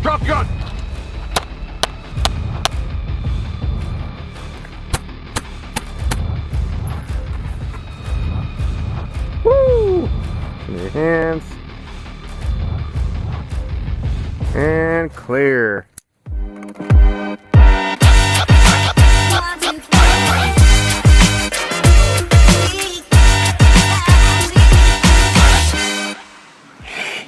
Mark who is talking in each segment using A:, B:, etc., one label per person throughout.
A: Drop gun!
B: Woo! In your hands. And clear.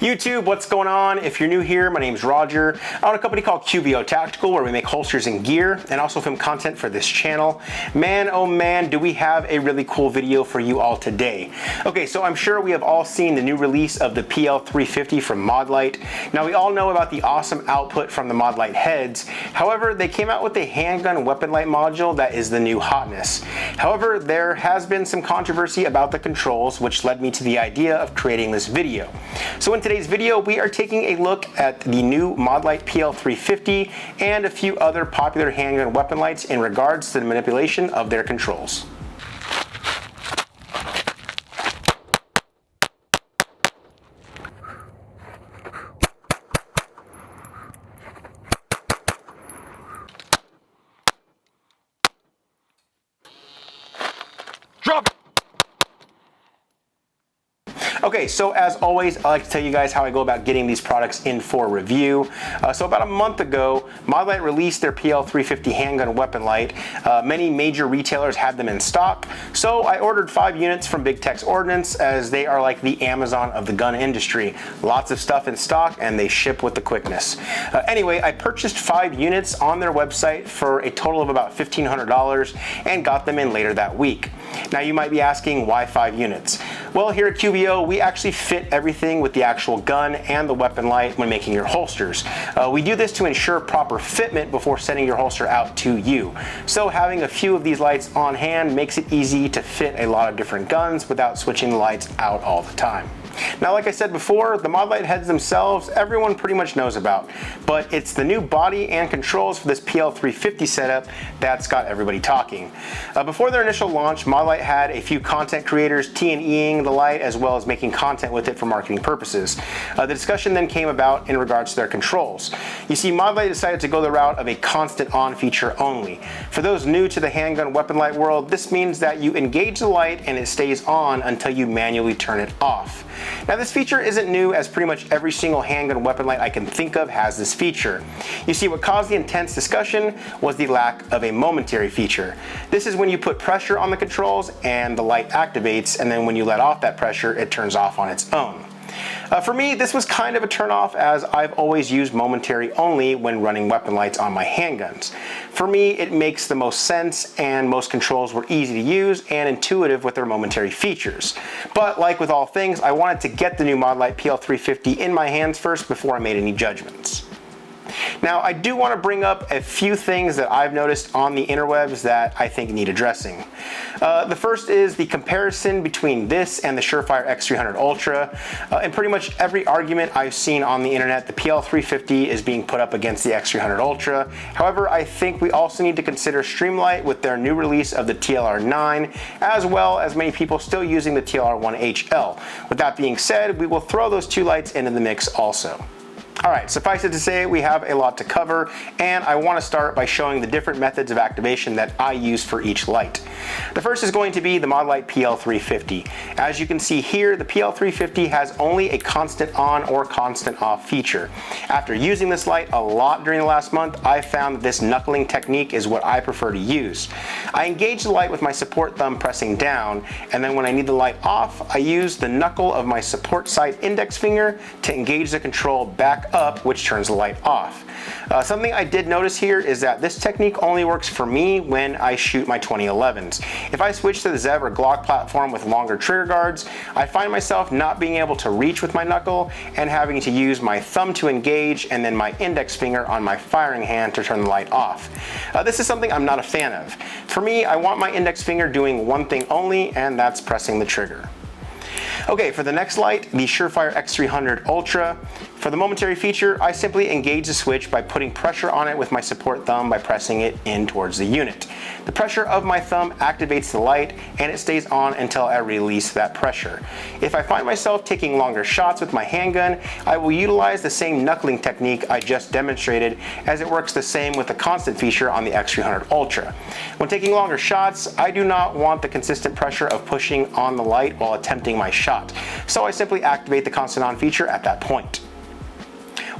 B: YouTube, what's going on? If you're new here, my name's Roger. I own a company called QVO Tactical where we make holsters and gear and also film content for this channel. Man, oh man, do we have a really cool video for you all today. Okay, so I'm sure we have all seen the new release of the PL350 from Modlite. Now we all know about the awesome output from the Modlite heads. However, they came out with a handgun weapon light module that is the new hotness. However, there has been some controversy about the controls, which led me to the idea of creating this video. So in today's video, we are taking a look at the new Modlite PL350 and a few other popular handgun weapon lights in regards to the manipulation of their controls.
A: Drop!
B: Okay, so as always, I like to tell you guys how I go about getting these products in for review. So about a month ago, Modlite released their PL350 handgun weapon light. Many major retailers had them in stock, so I ordered 5 units from Big Tex Ordnance, as they are like the Amazon of the gun industry. Lots of stuff in stock and they ship with the quickness. Anyway, I purchased 5 units on their website for a total of about $1,500 and got them in later that week. Now you might be asking, why 5 units? Well, here at QVO, we actually fit everything with the actual gun and the weapon light when making your holsters. We do this to ensure proper fitment before sending your holster out to you. So having a few of these lights on hand makes it easy to fit a lot of different guns without switching the lights out all the time. Now, like I said before, the Modlite heads themselves, everyone pretty much knows about, but it's the new body and controls for this PL350 setup that's got everybody talking. Before their initial launch, Modlite had a few content creators T&Eing the light as well as making content with it for marketing purposes. The discussion then came about in regards to their controls. You see, Modlite decided to go the route of a constant on feature only. For those new to the handgun weapon light world, this means that you engage the light and it stays on until you manually turn it off. Now, this feature isn't new, as pretty much every single handgun weapon light I can think of has this feature. You see, what caused the intense discussion was the lack of a momentary feature. This is when you put pressure on the controls and the light activates, and then when you let off that pressure, it turns off on its own. For me, this was kind of a turnoff, as I've always used momentary only when running weapon lights on my handguns. For me, it makes the most sense, and most controls were easy to use and intuitive with their momentary features. But like with all things, I wanted to get the new Modlite PL350 in my hands first before I made any judgments. Now, I do want to bring up a few things that I've noticed on the interwebs that I think need addressing. The first is the comparison between this and the Surefire X300 Ultra. In pretty much every argument I've seen on the internet, the PL350 is being put up against the X300 Ultra. However, I think we also need to consider Streamlight with their new release of the TLR9, as well as many people still using the TLR1-HL. With that being said, we will throw those 2 lights into the mix also. Alright, suffice it to say, we have a lot to cover, and I want to start by showing the different methods of activation that I use for each light. The first is going to be the Modlite PL350. As you can see here, the PL350 has only a constant on or constant off feature. After using this light a lot during the last month, I found that this knuckling technique is what I prefer to use. I engage the light with my support thumb pressing down, and then when I need the light off, I use the knuckle of my support side index finger to engage the control back up, which turns the light off. Something I did notice here is that this technique only works for me when I shoot my 2011s. If I switch to the Zev or Glock platform with longer trigger guards, I find myself not being able to reach with my knuckle and having to use my thumb to engage and then my index finger on my firing hand to turn the light off. This is something I'm not a fan of. For me, I want my index finger doing one thing only, and that's pressing the trigger. Okay, for the next light, the Surefire X300 Ultra, For the momentary feature, I simply engage the switch by putting pressure on it with my support thumb by pressing it in towards the unit. The pressure of my thumb activates the light and it stays on until I release that pressure. If I find myself taking longer shots with my handgun, I will utilize the same knuckling technique I just demonstrated, as it works the same with the constant feature on the X300 Ultra. When taking longer shots, I do not want the consistent pressure of pushing on the light while attempting my shot, so I simply activate the constant on feature at that point.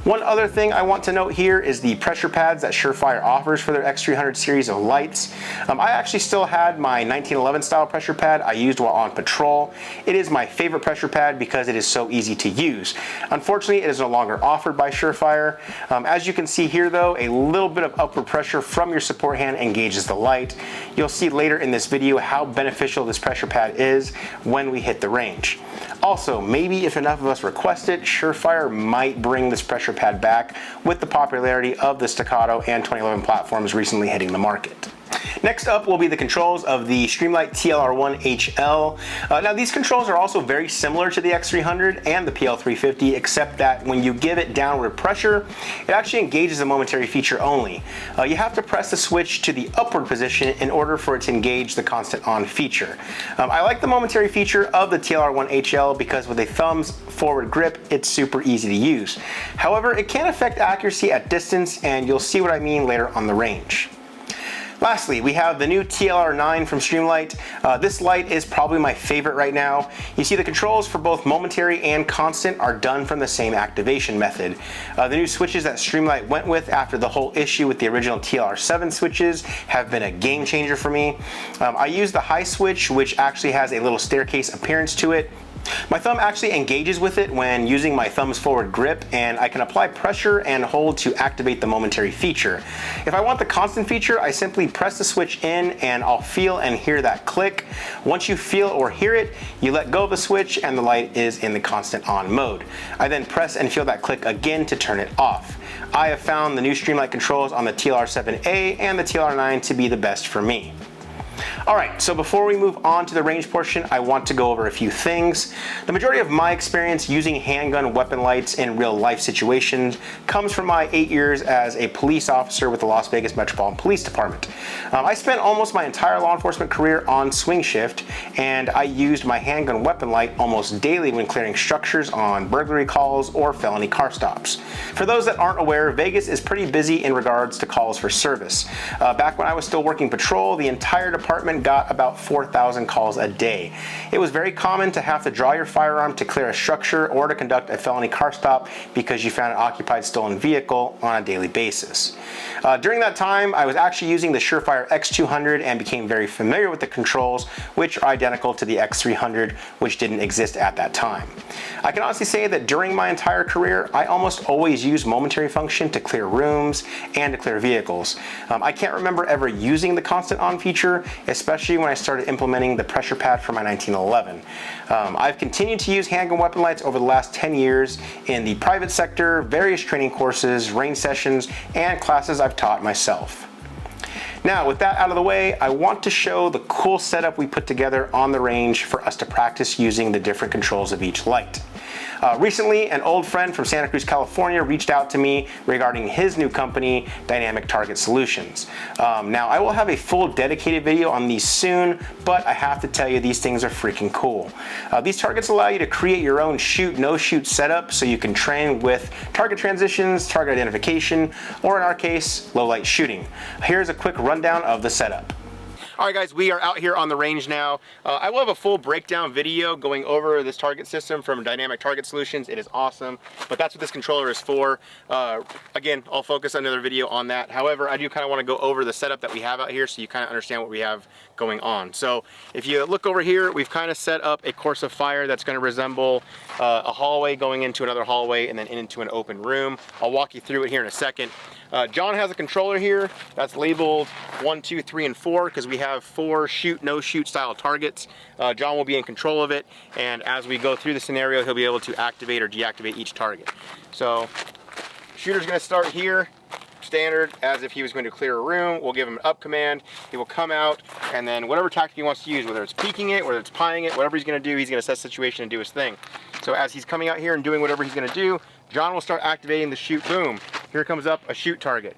B: One other thing I want to note here is the pressure pads that Surefire offers for their X300 series of lights. I actually still had my 1911 style pressure pad I used while on patrol. It is my favorite pressure pad because it is so easy to use. Unfortunately, it is no longer offered by Surefire. As you can see here though, a little bit of upward pressure from your support hand engages the light. You'll see later in this video how beneficial this pressure pad is when we hit the range. Also, maybe if enough of us request it, Surefire might bring this pressure pad back with the popularity of the Staccato and 2011 platforms recently hitting the market. Next up will be the controls of the Streamlight TLR1-HL. Now these controls are also very similar to the X300 and the PL350, except that when you give it downward pressure, it actually engages the momentary feature only. You have to press the switch to the upward position in order for it to engage the constant on feature. I like the momentary feature of the TLR1-HL because with a thumb's forward grip, it's super easy to use. However, it can affect accuracy at distance, and you'll see what I mean later on the range. Lastly, we have the new TLR9 from Streamlight. This light is probably my favorite right now. You see the controls for both momentary and constant are done from the same activation method. The new switches that Streamlight went with after the whole issue with the original TLR7 switches have been a game changer for me. I use the high switch, which actually has a little staircase appearance to it. My thumb actually engages with it when using my thumb's forward grip, and I can apply pressure and hold to activate the momentary feature. If I want the constant feature, I simply press the switch in and I'll feel and hear that click. Once you feel or hear it, you let go of the switch and the light is in the constant on mode. I then press and feel that click again to turn it off. I have found the new Streamlight controls on the TLR7A and the TLR9 to be the best for me. Alright, so before we move on to the range portion, I want to go over a few things. The majority of my experience using handgun weapon lights in real life situations comes from my 8 years as a police officer with the Las Vegas Metropolitan Police Department. I spent almost my entire law enforcement career on swing shift, and I used my handgun weapon light almost daily when clearing structures on burglary calls or felony car stops. For those that aren't aware, Vegas is pretty busy in regards to calls for service. Back when I was still working patrol, the entire department got about 4,000 calls a day. It was very common to have to draw your firearm to clear a structure or to conduct a felony car stop because you found an occupied stolen vehicle on a daily basis. During that time, I was actually using the Surefire X200 and became very familiar with the controls, which are identical to the X300, which didn't exist at that time. I can honestly say that during my entire career, I almost always used momentary function to clear rooms and to clear vehicles. I can't remember ever using the constant on feature, especially when I started implementing the pressure pad for my 1911. I've continued to use handgun weapon lights over the last 10 years in the private sector, various training courses, range sessions, and classes I've taught myself. Now, with that out of the way, I want to show the cool setup we put together on the range for us to practice using the different controls of each light. Recently, an old friend from Santa Cruz, California reached out to me regarding his new company, Dynamic Target Solutions. Now, I will have a full dedicated video on these soon, but I have to tell you, these things are freaking cool. These targets allow you to create your own shoot, no shoot setup so you can train with target transitions, target identification, or in our case, low light shooting. Here's a quick rundown of the setup. Alright guys, we are out here on the range now. I will have a full breakdown video going over this target system from Dynamic Target Solutions. It is awesome, but that's what this controller is for. Again, I'll focus another video on that. However, I do kind of want to go over the setup that we have out here so you kind of understand what we have going on. So if you look over here, we've kind of set up a course of fire that's going to resemble a hallway going into another hallway and then into an open room. I'll walk you through it here in a second. John has a controller here that's labeled 1, 2, 3, and 4 because we have 4 shoot, no shoot style targets. John will be in control of it, and as we go through the scenario, he'll be able to activate or deactivate each target. So, shooter's going to start here, standard, as if he was going to clear a room. We'll give him an up command. He will come out, and then whatever tactic he wants to use, whether it's peeking it, whether it's pieing it, whatever he's going to do, he's going to assess the situation and do his thing. So as he's coming out here and doing whatever he's going to do, John will start activating the shoot. Boom, here comes up a shoot target.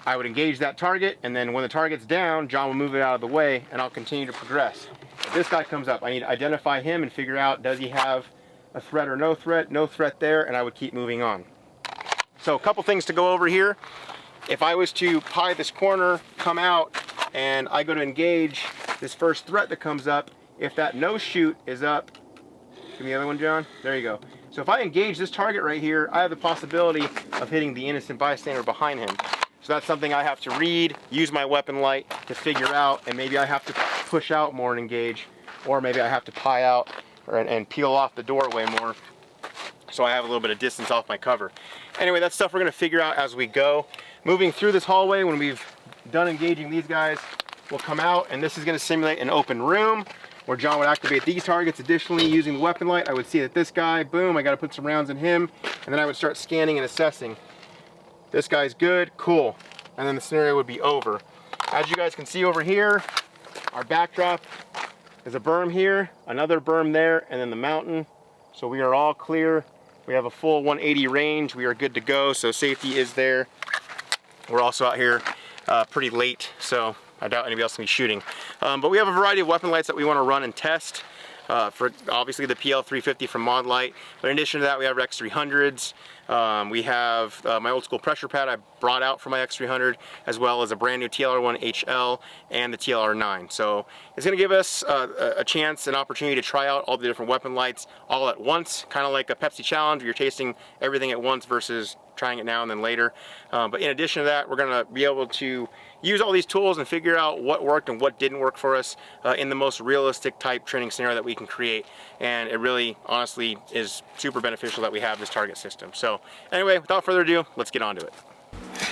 B: I would engage that target, and then when the target's down, John will move it out of the way, and I'll continue to progress. If this guy comes up, I need to identify him and figure out, does he have a threat or no threat? No threat there, and I would keep moving on. So a couple things to go over here. If I was to pie this corner, come out, and I go to engage this first threat that comes up, if that no shoot is up, give me the other one, John. There you go. So if I engage this target right here, I have the possibility of hitting the innocent bystander behind him. So that's something I have to read, use my weapon light to figure out, and maybe I have to push out more and engage, or maybe I have to pie out and peel off the doorway more, so I have a little bit of distance off my cover. Anyway, that's stuff we're gonna figure out as we go. Moving through this hallway, when we've done engaging these guys, we'll come out, and this is gonna simulate an open room where John would activate these targets. Additionally, using the weapon light, I would see that this guy, boom, I gotta put some rounds in him, and then I would start scanning and assessing. This guy's good, cool. And then the scenario would be over. As you guys can see over here, our backdrop is a berm here, another berm there, and then the mountain. So we are all clear. We have a full 180 range. We are good to go, so safety is there. We're also out here pretty late, so I doubt anybody else can be shooting. But we have a variety of weapon lights that we want to run and test. For obviously the PL350 from Mod Light, but in addition to that we have X300s. We have my old school pressure pad I brought out for my X300, as well as a brand new TLR1-HL and the TLR-9. So it's going to give us a chance, an opportunity to try out all the different weapon lights all at once, kind of like a Pepsi challenge where you're tasting everything at once versus trying it now and then later. But in addition to that, we're going to be able to use all these tools and figure out what worked and what didn't work for us in the most realistic type training scenario that we can create. And it really, honestly, is super beneficial that we have this target system. So anyway, without further ado, let's get on to it.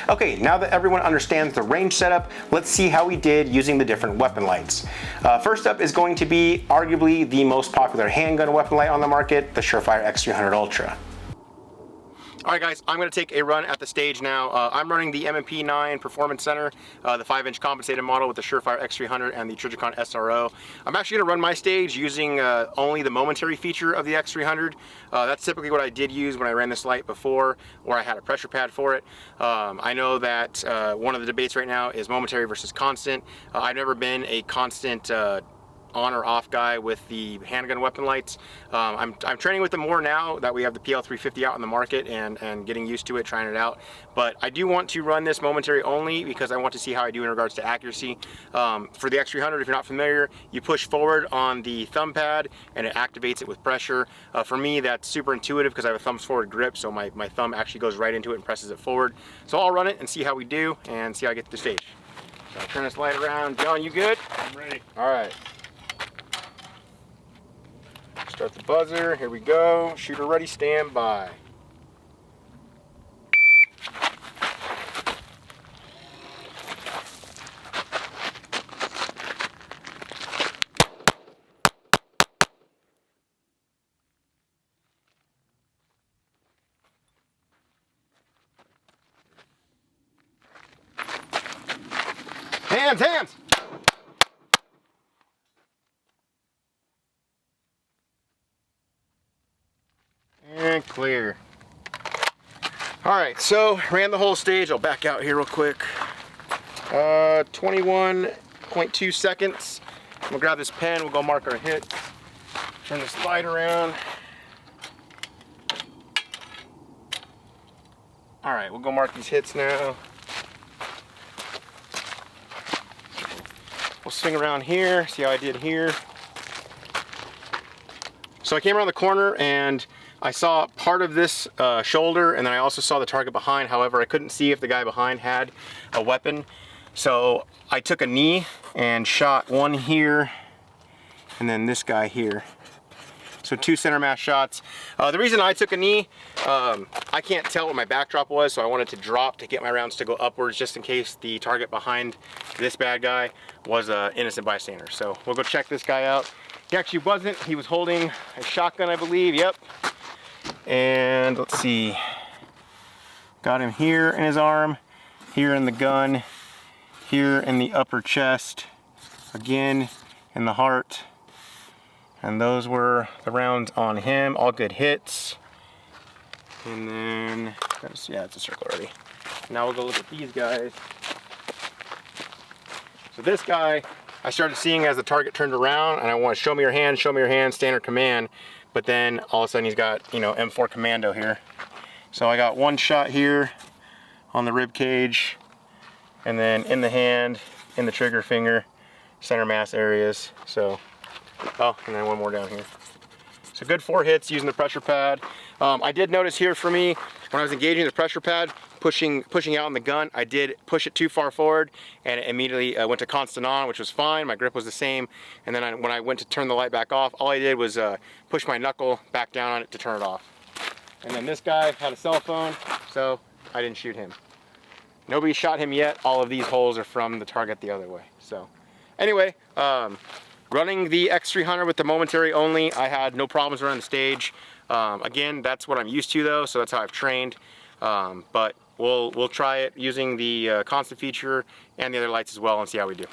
B: Okay, now that everyone understands the range setup, let's see how we did using the different weapon lights. First up is going to be arguably the most popular handgun weapon light on the market, the Surefire X300 Ultra. Alright guys, I'm going to take a run at the stage now. I'm running the M&P9 Performance Center, the 5-inch compensated model with the Surefire X300 and the Trijicon SRO. I'm actually going to run my stage using only the Momentary feature of the X300. That's typically what I did use when I ran this light before, or I had a pressure pad for it. I know that one of the debates right now is Momentary versus constant. I've never been a constant on or off guy with the handgun weapon lights. I'm training with them more now that we have the PL350 out in the market and getting used to it, trying it out. But I do want to run this Momentary only because I want to see how I do in regards to accuracy. For the X300, if you're not familiar, you push forward on the thumb pad and it activates it with pressure. For me, that's super intuitive because I have a thumbs forward grip, so my thumb actually goes right into it and presses it forward. So I'll run it and see how we do and see how I get to the stage. So I'll turn this light around. John, you good?
A: I'm ready.
B: All right. Start the buzzer, here we go. Shooter ready, stand by. Hands, hands! And clear. Alright, so ran the whole stage. I'll back out here real quick. 21.2 seconds. We'll grab this pen, we'll go mark our hit. Turn this light around. Alright, we'll go mark these hits now. We'll swing around here, see how I did here. So I came around the corner and I saw part of this shoulder, and then I also saw the target behind. However, I couldn't see if the guy behind had a weapon. So I took a knee and shot one here and then this guy here. So 2 center mass shots. The reason I took a knee, I can't tell what my backdrop was, so I wanted to drop to get my rounds to go upwards just in case the target behind this bad guy was an innocent bystander. So we'll go check this guy out. He actually wasn't. He was holding a shotgun, I believe. Yep. And let's see. Got him here in his arm, here in the gun, here in the upper chest, again in the heart. And those were the rounds on him. All good hits. And then, yeah, it's a circle already. Now we'll go look at these guys. So this guy, I started seeing as the target turned around, and I want show me your hand, standard command. But then all of a sudden he's got, you know, M4 commando here. So I got one shot here on the rib cage, and then in the hand, in the trigger finger, center mass areas. So, oh, and then one more down here. So good 4 hits using the pressure pad. I did notice here for me, when I was engaging the pressure pad, pushing out in the gun, I did push it too far forward, and it immediately went to constant on, which was fine. My grip was the same. And then when I went to turn the light back off, all I did was push my knuckle back down on it to turn it off. And then this guy had a cell phone, so I didn't shoot him. Nobody shot him yet. All of these holes are from the target the other way. So anyway, running the X300 with the Momentary only, I had no problems running the stage. Again, that's what I'm used to though, so that's how I've trained. But we'll try it using the constant feature and the other lights as well and see how we do.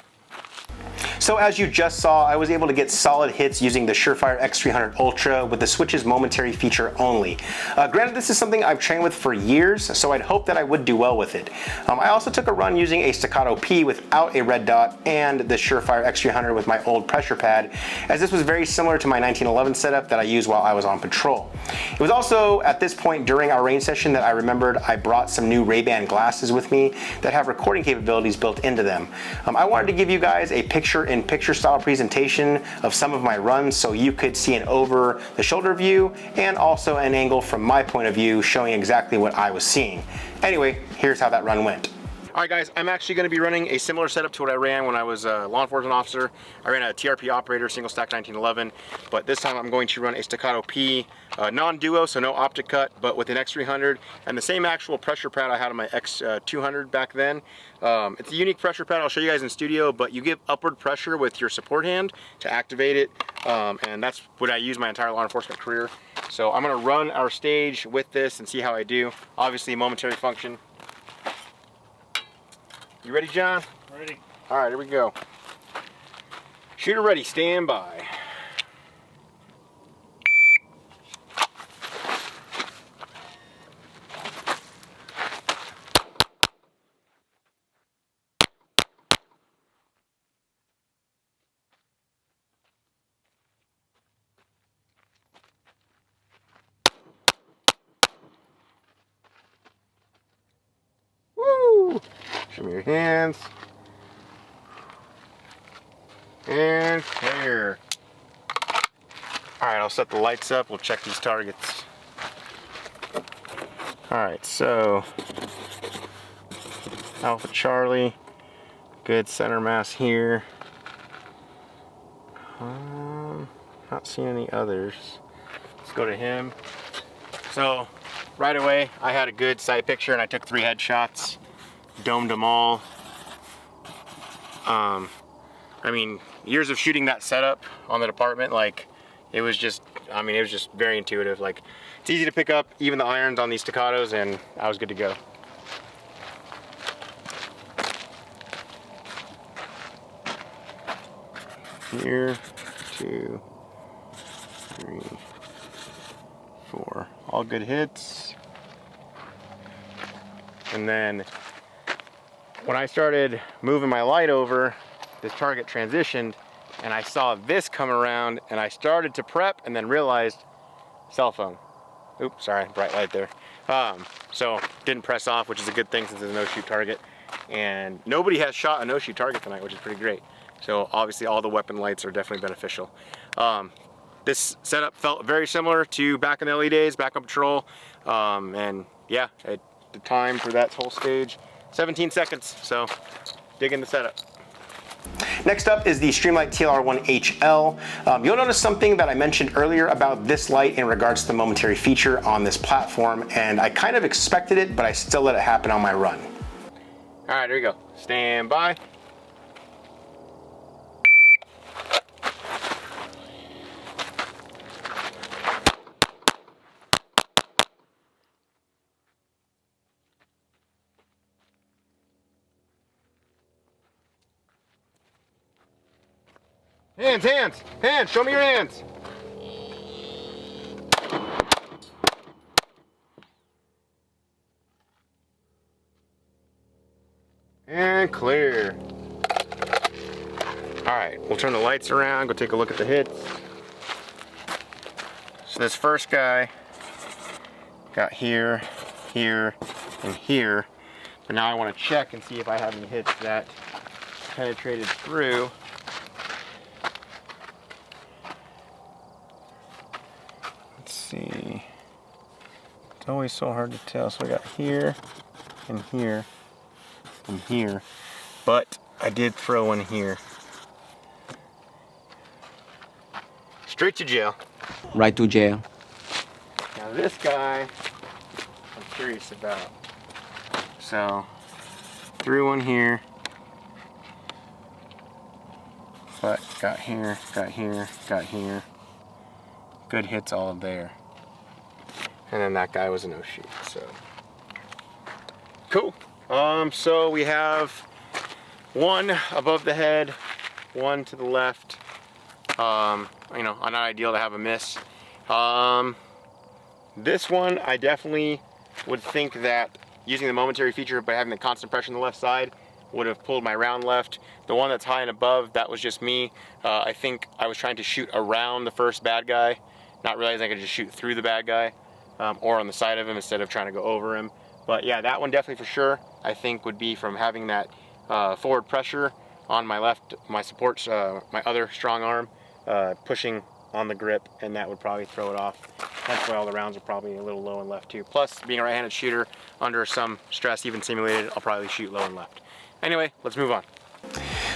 B: So as you just saw, I was able to get solid hits using the Surefire X300 Ultra with the switch's Momentary feature only. Granted, this is something I've trained with for years, so I'd hope that I would do well with it. I also took a run using a Staccato P without a red dot and the Surefire X300 with my old pressure pad, as this was very similar to my 1911 setup that I used while I was on patrol. It was also at this point during our range session that I remembered I brought some new Ray-Ban glasses with me that have recording capabilities built into them. I wanted to give you guys a picture-in-picture style presentation of some of my runs so you could see an over the shoulder view and also an angle from my point of view showing exactly what I was seeing. Anyway, here's how that run went. Alright guys, I'm actually going to be running a similar setup to what I ran when I was a law enforcement officer. I ran a TRP operator, single stack 1911, but this time I'm going to run a Staccato P, non-duo, so no optic cut, but with an X300 and the same actual pressure pad I had on my X200 back then. It's a unique pressure pad, I'll show you guys in studio, but you give upward pressure with your support hand to activate it, and that's what I use my entire law enforcement career. So I'm going to run our stage with this and see how I do. Obviously Momentary function. You ready, John?
A: Ready.
B: All right, here we go. Shooter ready, stand by. Woo! Show me your hands. And here. Alright, I'll set the lights up. We'll check these targets. Alright, so Alpha Charlie. Good center mass here. Not seeing any others. Let's go to him. So right away I had a good sight picture and I took 3 headshots. Domed them all. I mean, years of shooting that setup on the department, like, it was just, I mean, it was just very intuitive. Like, it's easy to pick up even the irons on these staccatos, and I was good to go. Here, 2, 3, 4. All good hits. And then when I started moving my light over, this target transitioned and I saw this come around and I started to prep and then realized cell phone. Oops, sorry, bright light there. So didn't press off, which is a good thing since it's a no-shoot target. And nobody has shot a no-shoot target tonight, which is pretty great. So obviously all the weapon lights are definitely beneficial. This setup felt very similar to back in the early days, back on patrol. And yeah, the time for that whole stage, 17 seconds. So dig in the setup. Next up is the Streamlight TLR1-HL. You'll notice something that I mentioned earlier about this light in regards to the Momentary feature on this platform, and I kind of expected it, but I still let it happen on my run. All right, here we go. Stand by. Hands, hands, hands, show me your hands. And clear. Alright, we'll turn the lights around, go take a look at the hits. So this first guy got here, here, and here. But now I want to check and see if I have any hits that penetrated through. Let's see. It's always so hard to tell. So I got here, and here, and here. But I did throw one here. Straight to jail.
A: Right to jail.
B: Now this guy, I'm curious about. So, threw one here. But got here, got here, got here. Good hits all of there. And then that guy was a no-shoot, so. Cool. So we have one above the head, one to the left. You know, not ideal to have a miss. This one, I definitely would think that using the momentary feature by having the constant pressure on the left side would have pulled my round left. The one that's high and above, that was just me. I think I was trying to shoot around the first bad guy, not realizing I could just shoot through the bad guy, or on the side of him instead of trying to go over him. But yeah, that one definitely for sure, I think would be from having that forward pressure on my left, my supports, my other strong arm, pushing on the grip, and that would probably throw it off. That's why all the rounds are probably a little low and left too. Plus, being a right-handed shooter, under some stress, even simulated, I'll probably shoot low and left. Anyway, let's move on.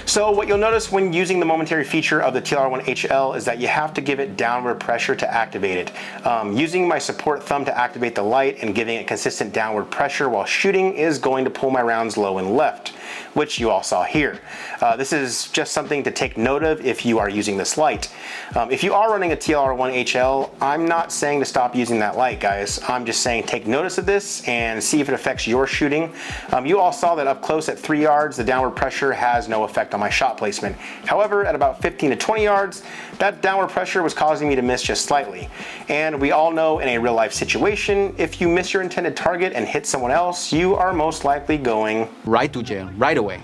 B: So what you'll notice when using the momentary feature of the TLR1-HL is that you have to give it downward pressure to activate it. Using my support thumb to activate the light and giving it consistent downward pressure while shooting is going to pull my rounds low and left, which you all saw here. This is just something to take note of if you are using this light. If you are running a TLR1-HL, I'm not saying to stop using that light, guys. I'm just saying take notice of this and see if it affects your shooting. You all saw that up close at 3 yards, the downward pressure has no effect on my shot placement. However, at about 15 to 20 yards, that downward pressure was causing me to miss just slightly. And we all know in a real life situation, if you miss your intended target and hit someone else, you are most likely going
A: Right to jail, right away.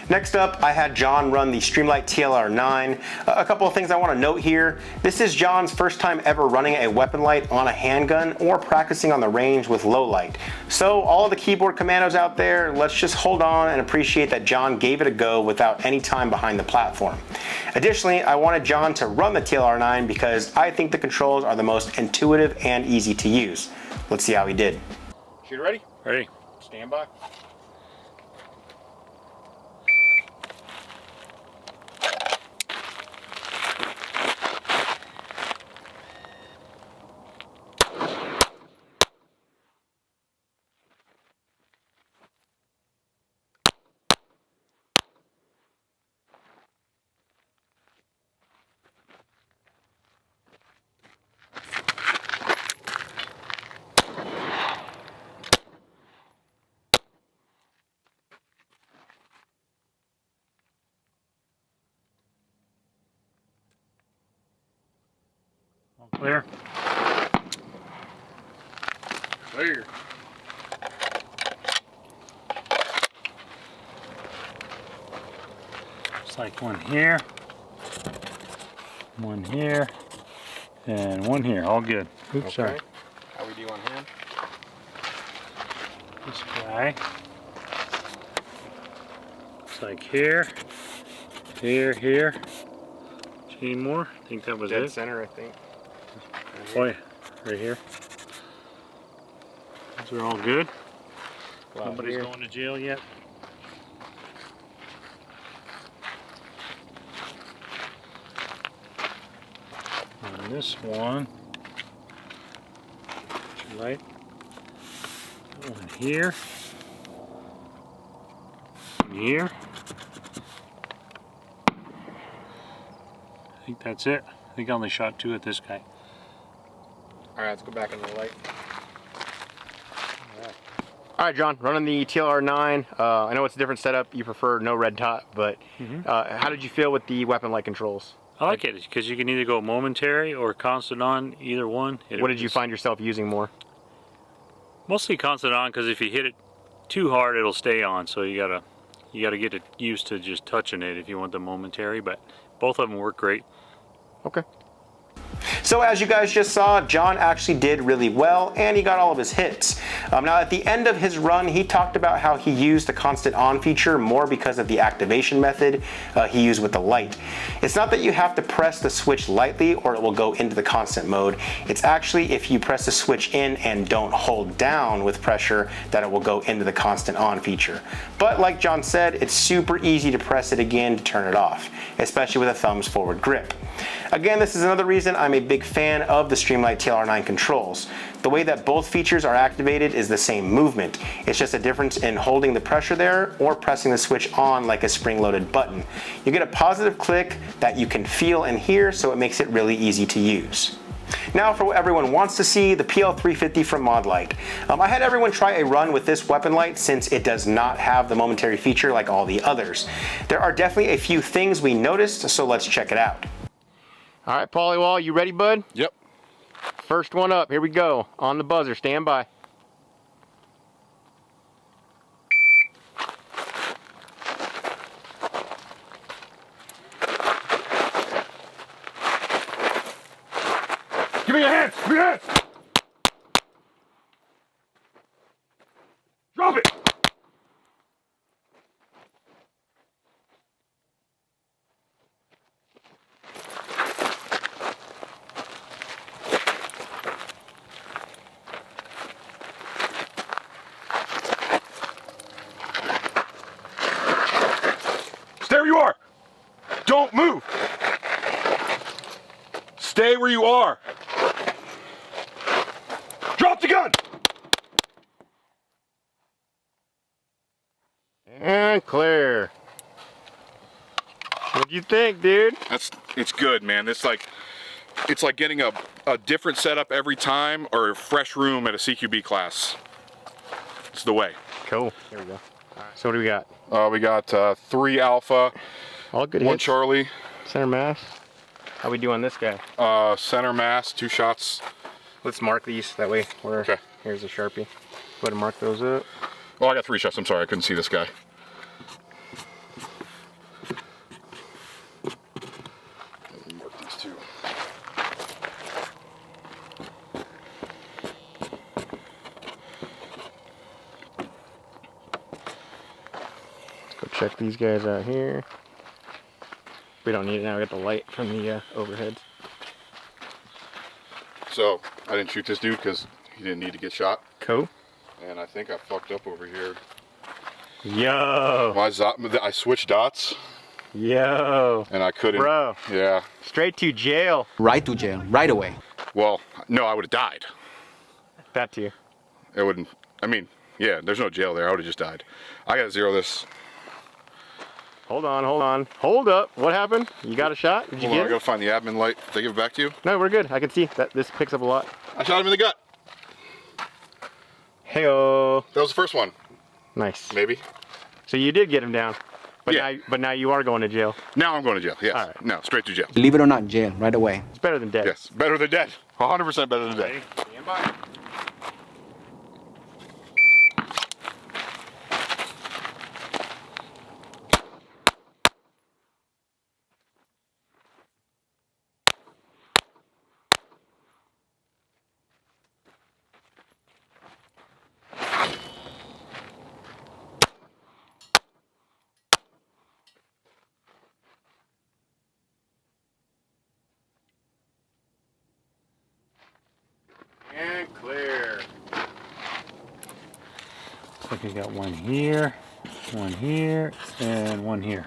B: Next up, I had John run the Streamlight TLR9. A couple of things I want to note here. This is John's first time ever running a weapon light on a handgun or practicing on the range with low light. So all of the keyboard commandos out there, let's just hold on and appreciate that John gave it a go without any time behind the platform. Additionally, I wanted John to run the TLR9 because I think the controls are the most intuitive and easy to use. Let's see how he did. Shooter ready?
C: Ready.
B: Stand by.
C: Clear.
B: Clear.
C: It's like one here, and one here. All good. Oops,
B: Okay.
C: sorry.
B: How we do on hand?
C: This guy. It's like here, here. Any more? I think that was
B: Dead
C: it.
B: center, I think.
C: Oh yeah, right here. Those are all good.
B: Wow,
C: Nobody's
B: here.
C: going to jail yet. On this one, light. One here. One here. I think that's it. I think I only shot 2 at this guy.
B: All right, let's go back in the light. All right, John, running the TLR9. I know it's a different setup. You prefer no red dot, but how did you feel with the weapon light controls?
C: I like it because you can either go momentary or constant on, either one.
B: What did you find yourself using more?
C: Mostly constant on, because if you hit it too hard, it'll stay on. So you gotta You got to get it used to just touching it if you want the Momentary, but both of them work great.
B: Okay. So as you guys just saw, John actually did really well and he got all of his hits. Now at the end of his run, he talked about how he used the constant on feature more because of the activation method he used with the light. It's not that you have to press the switch lightly or it will go into the constant mode. It's actually if you press the switch in and don't hold down with pressure that it will go into the constant on feature. But like John said, it's super easy to press it again to turn it off, especially with a thumbs forward grip. Again, this is another reason I'm a big fan of the Streamlight TLR9 controls. The way that both features are activated is the same movement. It's just a difference in holding the pressure there or pressing the switch on like a spring-loaded button. You get a positive click that you can feel and hear, so it makes it really easy to use. Now for what everyone wants to see, the PL350 from Modlite. I had everyone try a run with this weapon light since it does not have the Momentary feature like all the others. There are definitely a few things we noticed, so let's check it out. All right, Pollywall, you ready, bud?
D: Yep.
B: First one up, here we go. On the buzzer, stand by.
D: Give me your hands! Give me your hands! Drop it! Stay where you are! Don't move! Stay where you are! Drop the gun!
B: And clear. What do you think, dude?
D: It's good, man. It's like getting a different setup every time, or a fresh room at a CQB class. It's the way.
B: Cool. There we go. All right, so what do we got?
D: We got 3 Alpha,
B: All good
D: 1
B: hits.
D: Charlie,
B: Center mass. How we do on this guy?
D: center mass, 2 shots.
B: Let's mark these, that way we're,
D: Okay.
B: here's a Sharpie. Go ahead and mark those up.
D: Oh, I got 3 shots. I'm sorry, I couldn't see this guy. Mark these 2.
B: Go check these guys out here. We don't need it now, we got the light from the overheads.
D: So, I didn't shoot this dude because he didn't need to get shot.
B: Cool.
D: And I think I fucked up over here.
B: Yo!
D: I switched dots
B: Yo!
D: and I couldn't.
B: Bro.
D: Yeah.
B: Straight to jail.
A: Right to jail, right away.
D: Well, no, I would have died.
B: That too.
D: It wouldn't. I mean, yeah, there's no jail there. I would have just died. I gotta zero this.
B: Hold on, hold on. Hold up. What happened? You got a shot? Did you
D: Hold on, I
B: get
D: gotta
B: it?
D: find the admin light. Did they give it back to you?
B: No, we're good. I can see that this picks up a lot.
D: I shot him in the gut.
B: Hey-oh.
D: That was the first one.
B: Nice.
D: Maybe.
B: So you did get him down. But
D: Yeah.
B: now you are going to jail.
D: Now I'm going to jail. Yes.
B: All right.
D: No, straight to jail.
A: Believe it or not, jail, right away.
B: It's better than dead.
D: Yes. Better than dead. 100% better than dead.
C: Ready?
B: Stand by. And clear.
C: Looks like we got one here, and one here.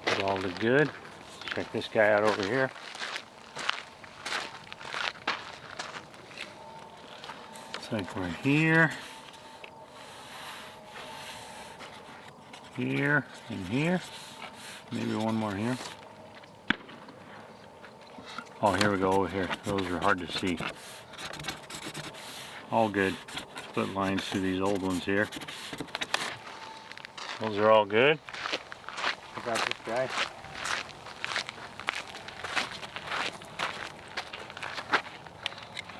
C: It all look good. Check this guy out over here. Looks like we're here, here, and here. Maybe one more here. Oh, here we go, over here. Those are hard to see. All good. Split lines through these old ones here. Those are all good.
B: I got this guy.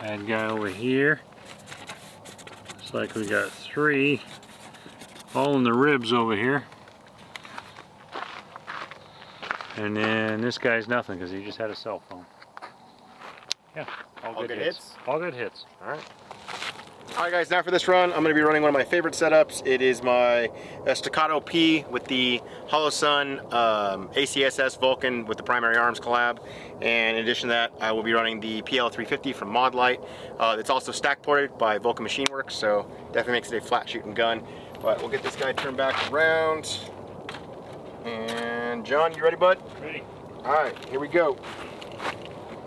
C: Bad guy over here. Looks like we got 3. all in the ribs over here. And then this guy's nothing because he just had a cell phone. Yeah, all good hits. All good hits.
B: All right. All right, guys, now for this run, I'm going to be running one of my favorite setups. It is my Staccato P with the Hollow Sun ACSS Vulcan with the primary arms collab. And in addition to that, I will be running the PL350 from Modlight. It's also stack ported by Vulcan Machine Works, so definitely makes it a flat shooting gun. But we'll get this guy turned back around. And John, you ready, bud?
C: Ready.
B: All right, here we go.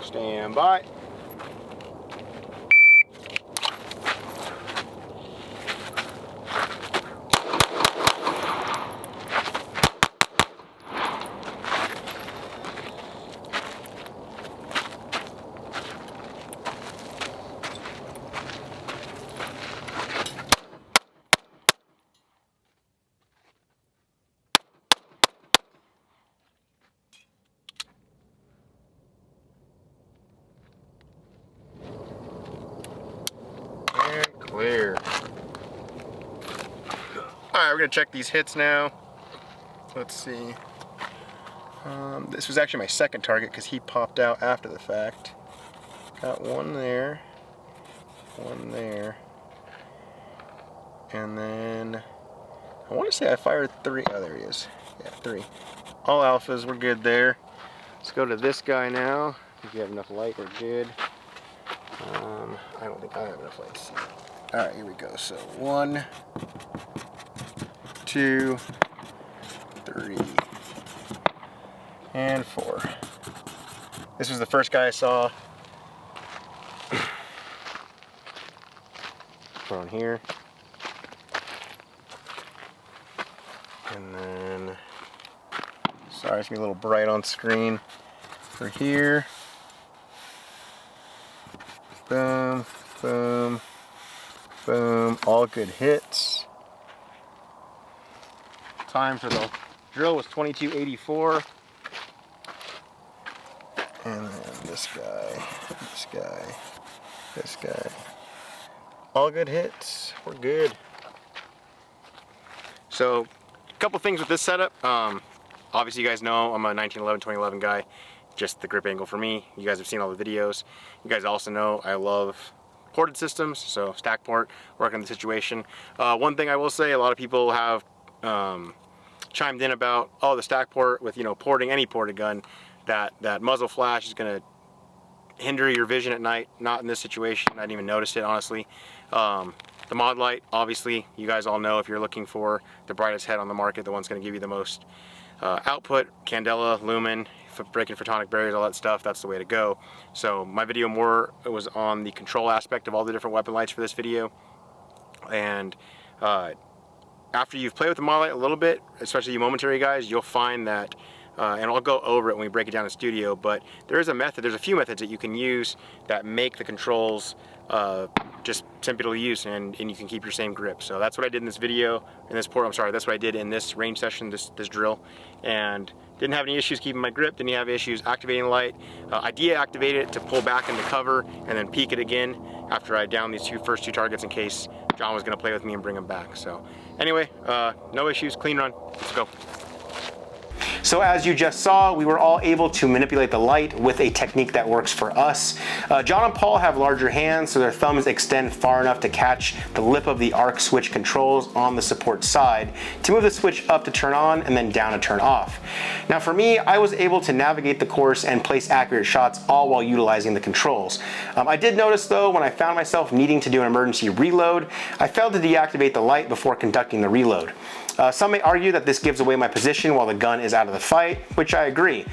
B: Stand by. And clear. Alright, we're going to check these hits now. Let's see. This was actually my second target because he popped out after the fact. Got one there. One there. And then I want to say I fired 3. Oh, there he is. Yeah, 3. All alphas, we're good there. Let's go to this guy now. If you have enough light, we're good. I don't think I have enough light to see. Alright, here we go. So 1, 2, 3, and 4. This was the first guy I saw. Put on here. And then, sorry, it's gonna be a little bright on screen. For here. Boom, boom, boom, all good hits. Time for the drill was 22.84. And then this guy, this guy, this guy. All good hits, we're good. So, a couple things with this setup. Obviously you guys know I'm a 1911, 2011 guy. Just the grip angle for me. You guys have seen all the videos. You guys also know I love ported systems, so stack port, working on the situation. One thing I will say, a lot of people have chimed in about, oh, the stack port with, you know, porting any ported gun, that muzzle flash is going to hinder your vision at night. Not in this situation. I didn't even notice it, honestly. The Modlight, obviously, you guys all know if you're looking for the brightest head on the market, the one's going to give you the most output, candela, lumen, breaking photonic barriers, all that stuff, that's the way to go. So my video more was on the control aspect of all the different weapon lights for this video. And after you've played with the Modlight a little bit, especially you Momentary guys, you'll find that, and I'll go over it when we break it down in studio, but there's a few methods that you can use that make the controls just simple to use, and you can keep your same grip. So that's what I did in this video, that's what I did in this range session, this drill, and didn't have any issues keeping my grip, didn't have issues activating the light. I deactivated it to pull back into cover and then peek it again after I downed these first two targets in case John was going to play with me and bring them back. So anyway, no issues, clean run, let's go. So as you just saw, we were all able to manipulate the light with a technique that works for us. John and Paul have larger hands, so their thumbs extend far enough to catch the lip of the arc switch controls on the support side to move the switch up to turn on and then down to turn off. Now for me, I was able to navigate the course and place accurate shots all while utilizing the controls. I did notice though, when I found myself needing to do an emergency reload, I failed to deactivate the light before conducting the reload. Some may argue that this gives away my position while the gun is out of the fight, which I agree.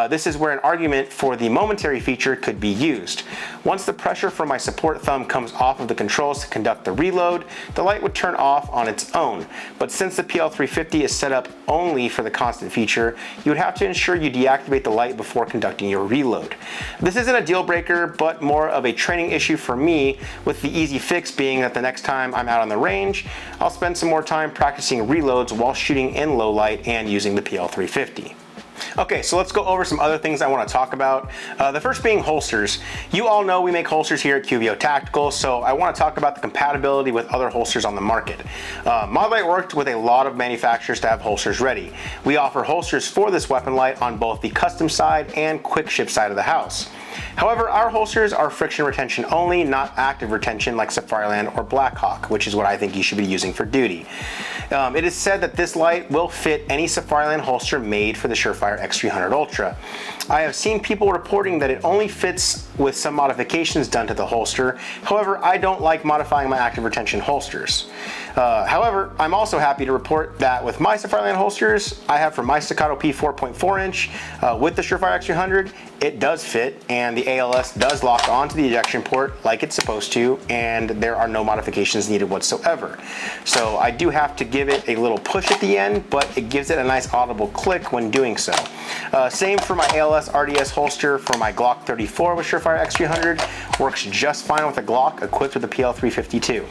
B: This is where an argument for the Momentary feature could be used. Once the pressure from my support thumb comes off of the controls to conduct the reload, the light would turn off on its own. But since the PL350 is set up only for the constant feature, you would have to ensure you deactivate the light before conducting your reload. This isn't a deal breaker, but more of a training issue for me, with the easy fix being that the next time I'm out on the range, I'll spend some more time practicing reloads while shooting in low light and using the PL350. Okay, so let's go over some other things I want to talk about. The first being holsters. You all know we make holsters here at QVO Tactical, so I want to talk about the compatibility with other holsters on the market. Mod Light worked with a lot of manufacturers to have holsters ready. We offer holsters for this weapon light on both the custom side and quick ship side of the house. However, our holsters are friction retention only, not active retention like Safariland or Blackhawk, which is what I think you should be using for duty. It is said that this light will fit any Safariland holster made for the Surefire X300 Ultra. I have seen people reporting that it only fits with some modifications done to the holster. However, I don't like modifying my active retention holsters. However, I'm also happy to report that with my Safariland holsters I have for my Staccato P 4.4 inch with the Surefire X300, it does fit, and the ALS does lock onto the ejection port like it's supposed to, and there are no modifications needed whatsoever. So I do have to give it a little push at the end, but it gives it a nice audible click when doing so. Same for my ALS RDS holster for my Glock 34 with Surefire X300, works just fine with a Glock equipped with the PL350 too.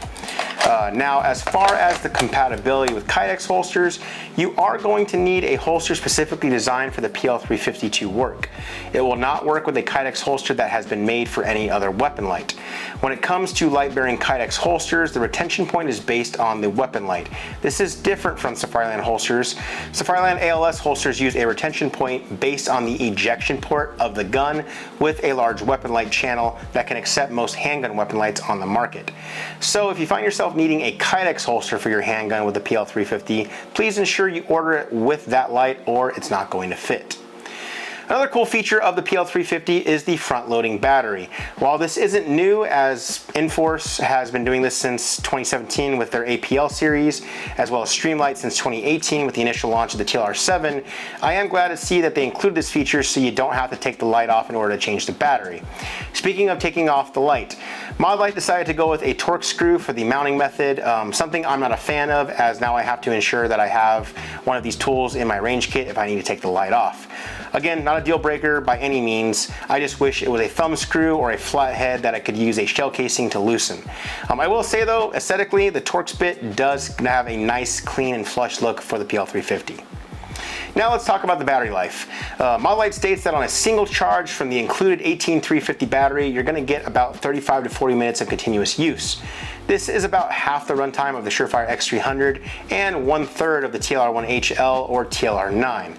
B: Now, as far as the compatibility with Kydex holsters, you are going to need a holster specifically designed for the PL350 to work. It will not work with a Kydex holster that has been made for any other weapon light. When it comes to light-bearing Kydex holsters, the retention point is based on the weapon light. This is different from Safariland holsters. Safariland ALS holsters use a retention point based on the ejection port of the gun with a large weapon light channel that can accept most handgun weapon lights on the market. So if you find yourself needing a Kydex holster for your handgun with the PL350, please ensure you order it with that light or it's not going to fit. Another cool feature of the PL350 is the front-loading battery. While this isn't new, as Inforce has been doing this since 2017 with their APL series, as well as Streamlight since 2018 with the initial launch of the TLR7, I am glad to see that they include this feature so you don't have to take the light off in order to change the battery. Speaking of taking off the light, Mod Light decided to go with a torque screw for the mounting method, something I'm not a fan of, as now I have to ensure that I have one of these tools in my range kit if I need to take the light off. Again, not a deal breaker by any means. I just wish it was a thumb screw or a flathead that I could use a shell casing to loosen. I will say though, aesthetically, the Torx bit does have a nice, clean and flush look for the PL350. Now let's talk about the battery life. Mod Light states that on a single charge from the included 18350 battery, you're going to get about 35 to 40 minutes of continuous use. This is about half the runtime of the Surefire X300 and 1/3 of the TLR1-HL or TLR-9.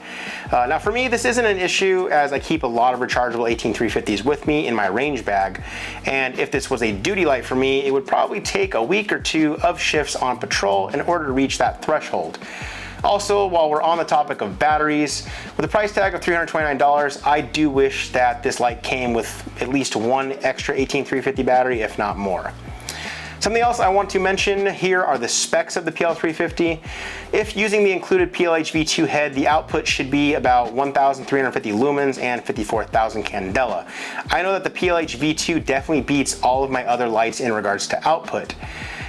B: Now for me, this isn't an issue as I keep a lot of rechargeable 18350s with me in my range bag, and if this was a duty light for me, it would probably take a week or two of shifts on patrol in order to reach that threshold. Also, while we're on the topic of batteries, with a price tag of $329, I do wish that this light came with at least one extra 18350 battery, if not more. Something else I want to mention here are the specs of the PL350. If using the included PLHV2 head, the output should be about 1,350 lumens and 54,000 candela. I know that the PLHV2 definitely beats all of my other lights in regards to output.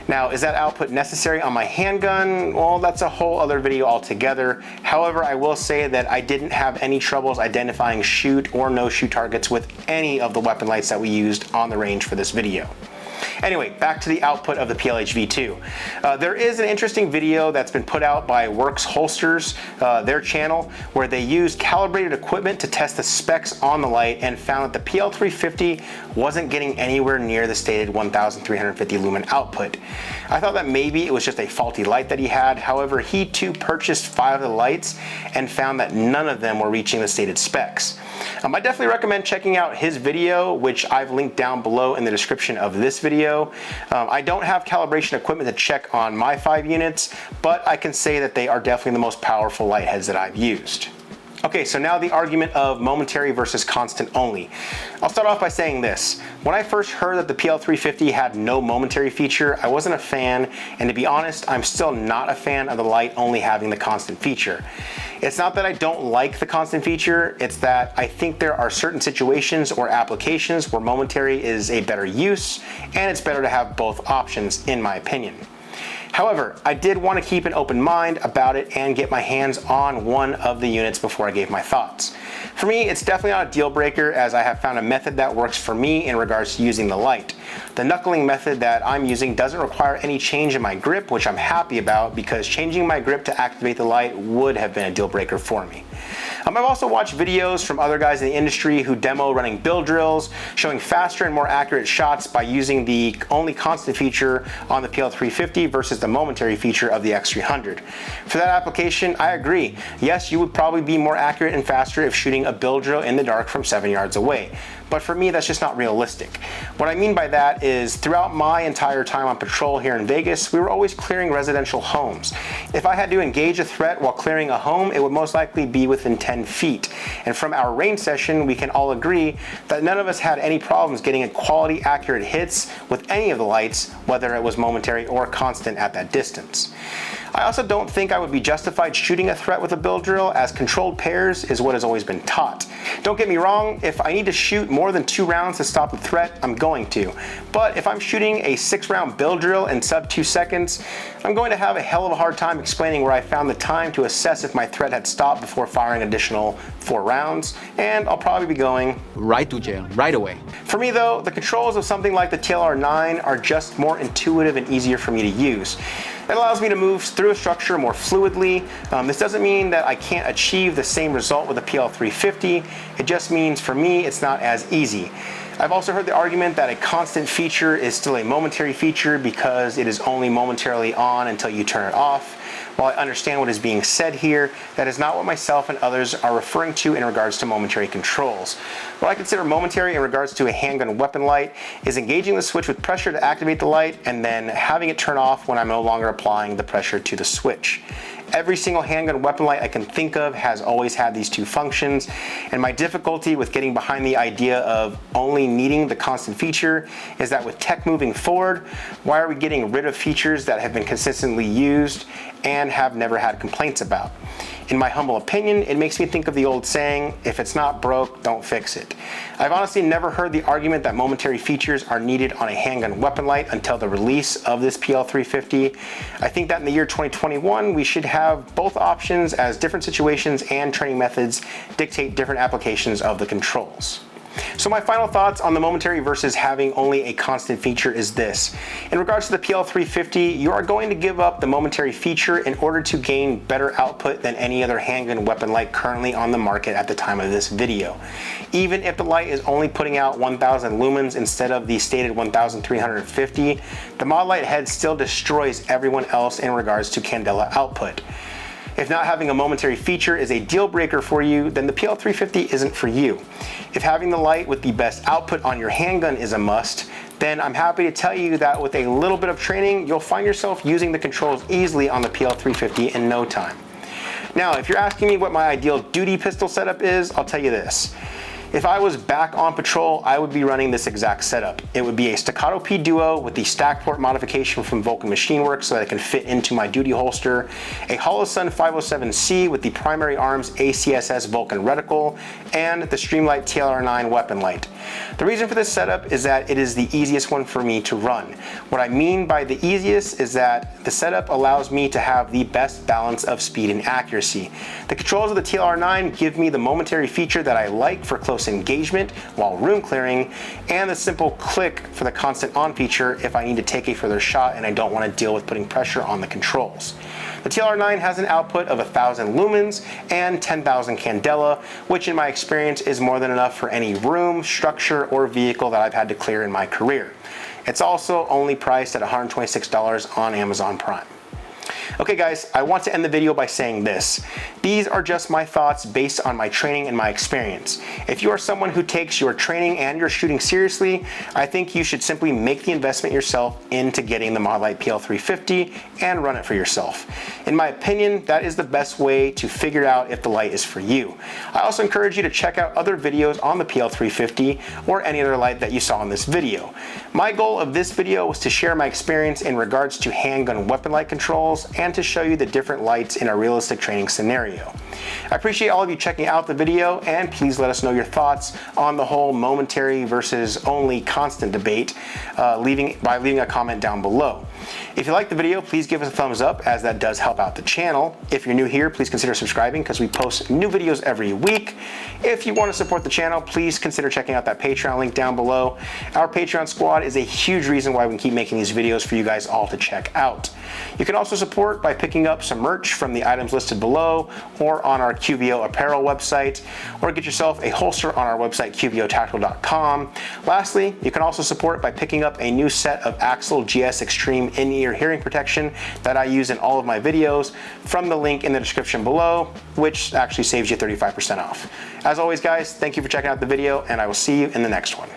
B: Now, is that output necessary on my handgun? Well, that's a whole other video altogether. However, I will say that I didn't have any troubles identifying shoot or no shoot targets with any of the weapon lights that we used on the range for this video. Anyway, back to the output of the PLHV2. There is an interesting video that's been put out by Works Holsters, their channel, where they used calibrated equipment to test the specs on the light and found that the PL350 wasn't getting anywhere near the stated 1,350 lumen output. I thought that maybe it was just a faulty light that he had. However, he too purchased 5 of the lights and found that none of them were reaching the stated specs. I definitely recommend checking out his video, which I've linked down below in the description of this video. I don't have calibration equipment to check on my 5 units, but I can say that they are definitely the most powerful light heads that I've used. Okay, so now the argument of momentary versus constant only. I'll start off by saying this. When I first heard that the PL350 had no momentary feature, I wasn't a fan, and to be honest, I'm still not a fan of the light only having the constant feature. It's not that I don't like the constant feature, it's that I think there are certain situations or applications where momentary is a better use, and it's better to have both options in my opinion. However, I did want to keep an open mind about it and get my hands on one of the units before I gave my thoughts. For me, it's definitely not a deal breaker as I have found a method that works for me in regards to using the light. The knuckling method that I'm using doesn't require any change in my grip, which I'm happy about because changing my grip to activate the light would have been a deal breaker for me. I've also watched videos from other guys in the industry who demo running bill drills, showing faster and more accurate shots by using the only constant feature on the PL350 versus the momentary feature of the X300. For that application, I agree. Yes, you would probably be more accurate and faster if shooting a bill drill in the dark from 7 yards away. But for me, that's just not realistic. What I mean by that is throughout my entire time on patrol here in Vegas, we were always clearing residential homes. If I had to engage a threat while clearing a home, it would most likely be within 10 feet. And from our range session, we can all agree that none of us had any problems getting a quality, accurate hits with any of the lights, whether it was momentary or constant at that distance. I also don't think I would be justified shooting a threat with a bill drill, as controlled pairs is what has always been taught. Don't get me wrong, if I need to shoot more than 2 rounds to stop the threat, I'm going to. But if I'm shooting a 6-round bill drill in sub 2 seconds, I'm going to have a hell of a hard time explaining where I found the time to assess if my threat had stopped before firing additional 4 rounds, and I'll probably be going
A: Right to jail, right away.
B: For me though, the controls of something like the TLR9 are just more intuitive and easier for me to use. It allows me to move through a structure more fluidly. This doesn't mean that I can't achieve the same result with a PL350. It just means for me, it's not as easy. I've also heard the argument that a constant feature is still a momentary feature because it is only momentarily on until you turn it off. While I understand what is being said here, that is not what myself and others are referring to in regards to momentary controls. What I consider momentary in regards to a handgun weapon light is engaging the switch with pressure to activate the light and then having it turn off when I'm no longer applying the pressure to the switch. Every single handgun weapon light I can think of has always had these 2 functions, and my difficulty with getting behind the idea of only needing the constant feature is that with tech moving forward, why are we getting rid of features that have been consistently used and have never had complaints about? In my humble opinion, it makes me think of the old saying, if it's not broke, don't fix it. I've honestly never heard the argument that momentary features are needed on a handgun weapon light until the release of this PL350. I think that in the year 2021, we should have both options as different situations and training methods dictate different applications of the controls. So my final thoughts on the momentary versus having only a constant feature is this. In regards to the PL350, you are going to give up the momentary feature in order to gain better output than any other handgun weapon light currently on the market at the time of this video. Even if the light is only putting out 1000 lumens instead of the stated 1350, the mod light head still destroys everyone else in regards to candela output. If not having a momentary feature is a deal breaker for you, then the PL350 isn't for you. If having the light with the best output on your handgun is a must, then I'm happy to tell you that with a little bit of training, you'll find yourself using the controls easily on the PL350 in no time. Now, if you're asking me what my ideal duty pistol setup is, I'll tell you this. If I was back on patrol, I would be running this exact setup. It would be a Staccato P Duo with the stack port modification from Vulcan Machine Works so that it can fit into my duty holster, a Holosun 507C with the primary arms ACSS Vulcan reticle, and the Streamlight TLR9 weapon light. The reason for this setup is that it is the easiest one for me to run. What I mean by the easiest is that the setup allows me to have the best balance of speed and accuracy. The controls of the TLR9 give me the momentary feature that I like for close engagement while room clearing, and the simple click for the constant on feature if I need to take a further shot and I don't want to deal with putting pressure on the controls. The TLR9 has an output of 1000 lumens and 10,000 candela, which in my experience is more than enough for any room, structure, or vehicle that I've had to clear in my career. It's also only priced at $126 on Amazon Prime. Okay guys, I want to end the video by saying this. These are just my thoughts based on my training and my experience. If you are someone who takes your training and your shooting seriously, I think you should simply make the investment yourself into getting the Mod Light PL350 and run it for yourself. In my opinion, that is the best way to figure out if the light is for you. I also encourage you to check out other videos on the PL350 or any other light that you saw in this video. My goal of this video was to share my experience in regards to handgun weapon light controls and to show you the different lights in a realistic training scenario. I appreciate all of you checking out the video, and please let us know your thoughts on the whole momentary versus only constant debate by leaving a comment down below. If you like the video, please give us a thumbs up, as that does help out the channel. If you're new here, please consider subscribing because we post new videos every week. If you want to support the channel, please consider checking out that Patreon link down below. Our Patreon squad is a huge reason why we can keep making these videos for you guys all to check out. You can also support by picking up some merch from the items listed below or on our QVO apparel website, or get yourself a holster on our website qvotactical.com. Lastly, you can also support by picking up a new set of Axle GS Extreme in-ear hearing protection that I use in all of my videos from the link in the description below, which actually saves you 35% off. As always, guys, thank you for checking out the video, and I will see you in the next one.